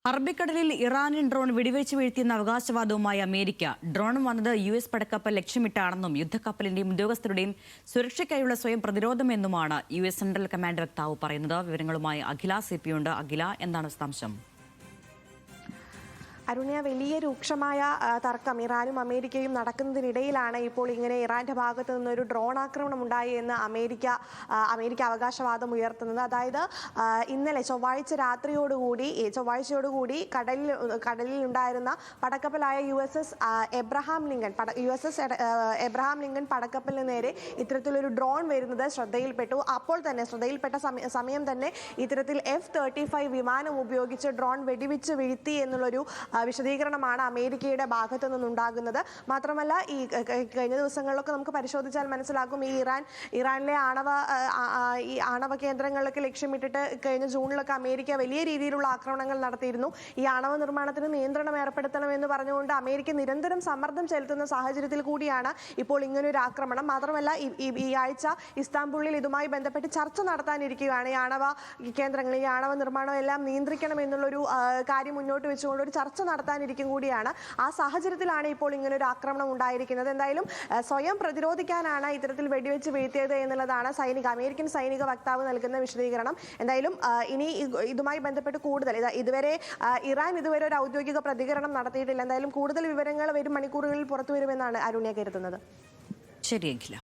അറബിക്കടലിൽ Iranian drone വെടിവെച്ച് വീഴ്ത്തിയെന്ന അവകാശവാദവുമായി America. Drone വന്നത് US പടക്കപ്പൽ ലക്ഷ്യമിട്ടാണെന്നും യുദ്ധക്കപ്പലിന്റെയും ഉദ്യോഗസ്ഥരുടെയും സുരക്ഷയ്ക്കായുള്ള സ്വയം പ്രതിരോധമെന്നുമാണ് US സെൻട്രൽ കമാൻഡ് വക്താവ് പറയുന്നത്. വിവരങ്ങളുമായി അഖില CP ഉണ്ട്. അഖില, എന്താണ് വിശദാംശം? അരുണ്യ, വലിയ രൂക്ഷമായ തർക്കം ഇറാനും അമേരിക്കയും നടക്കുന്നതിനിടയിലാണ് ഇപ്പോൾ ഇങ്ങനെ ഇറാന്റെ ഭാഗത്തു നിന്നൊരു ഡ്രോൺ ആക്രമണം ഉണ്ടായി എന്ന് അമേരിക്ക അവകാശവാദം ഉയർത്തുന്നത്. അതായത് ഇന്നലെ ചൊവ്വാഴ്ചയോടുകൂടി കടലിൽ ഉണ്ടായിരുന്ന പടക്കപ്പലായ USS എബ്രഹാം ലിങ്കൺ പടക്കപ്പലിന് നേരെ ഇത്തരത്തിലൊരു ഡ്രോൺ വരുന്നത് ശ്രദ്ധയിൽപ്പെട്ടു. അപ്പോൾ തന്നെ ശ്രദ്ധയിൽപ്പെട്ട സമയം തന്നെ ഇത്തരത്തിൽ F-35 വിമാനം ഉപയോഗിച്ച് ഡ്രോൺ വെടിവെച്ച് വീഴ്ത്തി എന്നുള്ളൊരു വിശദീകരണമാണ് അമേരിക്കയുടെ ഭാഗത്തു നിന്നുണ്ടാകുന്നത്. മാത്രമല്ല, ഈ കഴിഞ്ഞ ദിവസങ്ങളിലൊക്കെ നമുക്ക് പരിശോധിച്ചാൽ മനസ്സിലാക്കും ഇറാനിലെ ആണവ കേന്ദ്രങ്ങളിലൊക്കെ ലക്ഷ്യമിട്ടിട്ട് കഴിഞ്ഞ ജൂണിലൊക്കെ അമേരിക്ക വലിയ രീതിയിലുള്ള ആക്രമണങ്ങൾ നടത്തിയിരുന്നു. ഈ ആണവ നിർമ്മാണത്തിന് നിയന്ത്രണം ഏർപ്പെടുത്തണമെന്ന് പറഞ്ഞുകൊണ്ട് അമേരിക്ക നിരന്തരം സമ്മർദ്ദം ചെലുത്തുന്ന സാഹചര്യത്തിൽ കൂടിയാണ് ഇപ്പോൾ ഇങ്ങനൊരു ആക്രമണം. മാത്രമല്ല, ഈ ആഴ്ച ഇസ്താംബുളിൽ ഇതുമായി ബന്ധപ്പെട്ട് ചർച്ച നടത്താനിരിക്കുകയാണ്. ഈ ആണവ കേന്ദ്രങ്ങൾ, ഈ ആണവ നിർമ്മാണം എല്ലാം നിയന്ത്രിക്കണം എന്നുള്ളൊരു കാര്യം മുന്നോട്ട് വെച്ചുകൊണ്ട് ഒരു ചർച്ച നടത്താനിരിക്കും കൂടിയാണ്. ആ സാഹചര്യത്തിലാണ് ഇപ്പോൾ ഇങ്ങനൊരു ആക്രമണം ഉണ്ടായിരിക്കുന്നത്. എന്തായാലും സ്വയം പ്രതിരോധിക്കാനാണ് ഇത്തരത്തിൽ വെടിവെച്ച് വീഴ്ത്തിയത് എന്നുള്ളതാണ് അമേരിക്കൻ സൈനിക വക്താവ് നൽകുന്ന വിശദീകരണം. എന്തായാലും ഇനി ഇതുമായി ബന്ധപ്പെട്ട് ഇതുവരെ ഇറാൻ ഒരു ഔദ്യോഗിക പ്രതികരണം നടത്തിയിട്ടില്ല. എന്തായാലും കൂടുതൽ വിവരങ്ങൾ വരും മണിക്കൂറുകളിൽ പുറത്തു വരുമെന്നാണ് അരുണ്യ കരുതുന്നത്. ശരി അഖില.